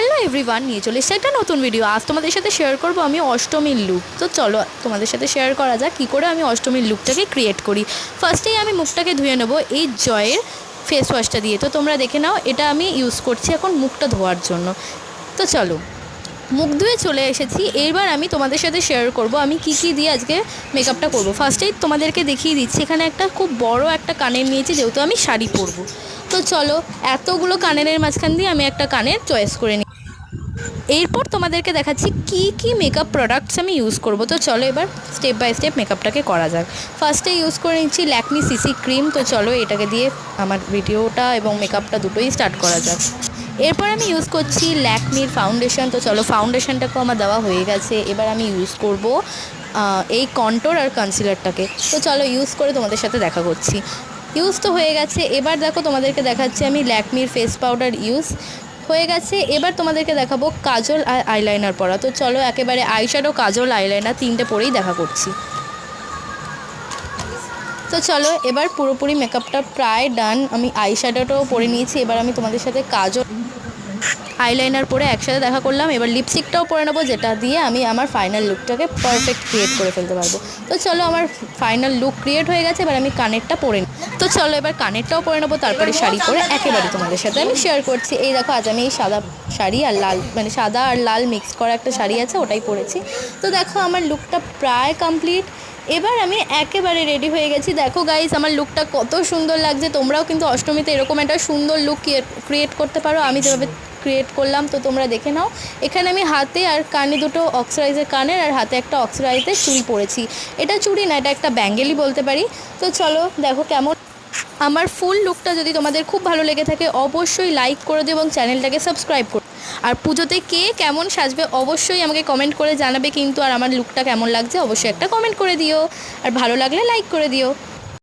Hello everyone, নিয়ে চলে এসেছে একটা নতুন ভিডিও। আজ তোমাদের সাথে শেয়ার করব আমি অষ্টমীর লুক। তো চলো তোমাদের সাথে শেয়ার করা যাক কী করে আমি অষ্টমীর লুকটাকে ক্রিয়েট করি। ফার্স্টেই আমি মুখটাকে ধুয়ে নেবো এই জয়ের ফেস ওয়াশটা দিয়ে। তো তোমরা দেখে নাও, এটা আমি ইউজ করছি এখন মুখটা ধোয়ার জন্য। তো চলো, মুখ ধুয়ে চলে এসেছি। এবার আমি তোমাদের সাথে শেয়ার করব আমি কি কি দিয়ে আজকে মেকআপটা করব। ফার্স্টেই তোমাদেরকে দেখিয়ে দিচ্ছি, এখানে একটা খুব বড় একটা কানের নিয়েছি, যেহেতু আমি শাড়ি পরবো। তো চলো, এতগুলো কানের মাঝখান দিয়ে আমি একটা কানের চয়েস করে নিই। এরপর তোমাদেরকে দেখাচ্ছি কি কি মেকআপ প্রোডাক্টস আমি ইউজ করব। তো চলো এবার স্টেপ বাই স্টেপ মেকআপটাকে করা যাক। ফার্স্টে ইউজ করে নিচ্ছি ল্যাকমি সিসি ক্রিম। তো চলো এটাকে দিয়ে আমার ভিডিওটা এবং মেকআপটা দুটোই স্টার্ট করা যাক। এরপর আমি ইউজ করছি ল্যাকমির ফাউন্ডেশন। তো চলো, ফাউন্ডেশনটাকেও আমার দেওয়া হয়ে গেছে। এবার আমি ইউজ করব এই কন্ট্যুর আর কনসিলারটাকে। তো চলো ইউজ করে তোমাদের সাথে দেখা করছি। ইউজ তো হয়ে গেছে। এবার দেখো, তোমাদেরকে দেখাচ্ছি আমি ল্যাকমির ফেস পাউডার ইউজ হয়ে গেছে। এবার তোমাদেরকে দেখাবো কাজল আর আইলাইনার পরা। তো চলো একেবারে আইশ্যাডো, কাজল, আইলাইনার তিনটে পরেই দেখা করছি। তো চলো এবার পুরোপুরি মেকআপটা প্রায় ডান। আমি আইশ্যাডোটাও পরে নিয়েছি। এবার আমি তোমাদের সাথে কাজল, আইলাইনার পরে একসাথে দেখা করলাম। এবার লিপস্টিকটাও পরে নেবো, যেটা দিয়ে আমি আমার ফাইনাল লুকটাকে পারফেক্ট ক্রিয়েট করে ফেলতে পারবো। তো চলো, আমার ফাইনাল লুক ক্রিয়েট হয়ে গেছে। এবার আমি কানেরটা পরে নিই। তো চলো এবার কানেরটাও পরে নেবো, তারপরে শাড়ি পরে একেবারে তোমাদের সাথে আমি শেয়ার করছি। এই দেখো, আজ আমি এই সাদা শাড়ি আর লাল, মানে সাদা আর লাল মিক্স করা একটা শাড়ি আছে, ওটাই পরেছি। তো দেখো আমার লুকটা প্রায় কমপ্লিট। এবার আমি একেবারে রেডি হয়ে গেছি। দেখো গাইস, আমার লুকটা কত সুন্দর লাগছে। তোমরাও কিন্তু অষ্টমীতে এরকম একটা সুন্দর লুক ক্রিয়েট করতে পারো, আমি যেভাবে ক্রিয়েট করলাম। তো তোমরা দেখে নাও, এখানে আমি হাতে আর কানে দুটো অক্সিডাইজের কানের আর হাতে একটা অক্সিডাইজের চুড়ি পরেছি। এটা চুড়ি না, এটা একটা ব্যাঙ্গেলই বলতে পারি। তো চলো দেখো কেমন। আমার ফুল লুকটা যদি তোমাদের খুব ভালো লেগে থাকে অবশ্যই লাইক করে দিও এবং চ্যানেলটাকে সাবস্ক্রাইব করো। আর পুজোতে কে কেমন সাজবে অবশ্যই আমাকে কমেন্ট করে জানাবে কিন্তু। আর আমার লুকটা কেমন লাগছে অবশ্যই একটা কমেন্ট করে দিও, আর ভালো লাগলে লাইক করে দিও।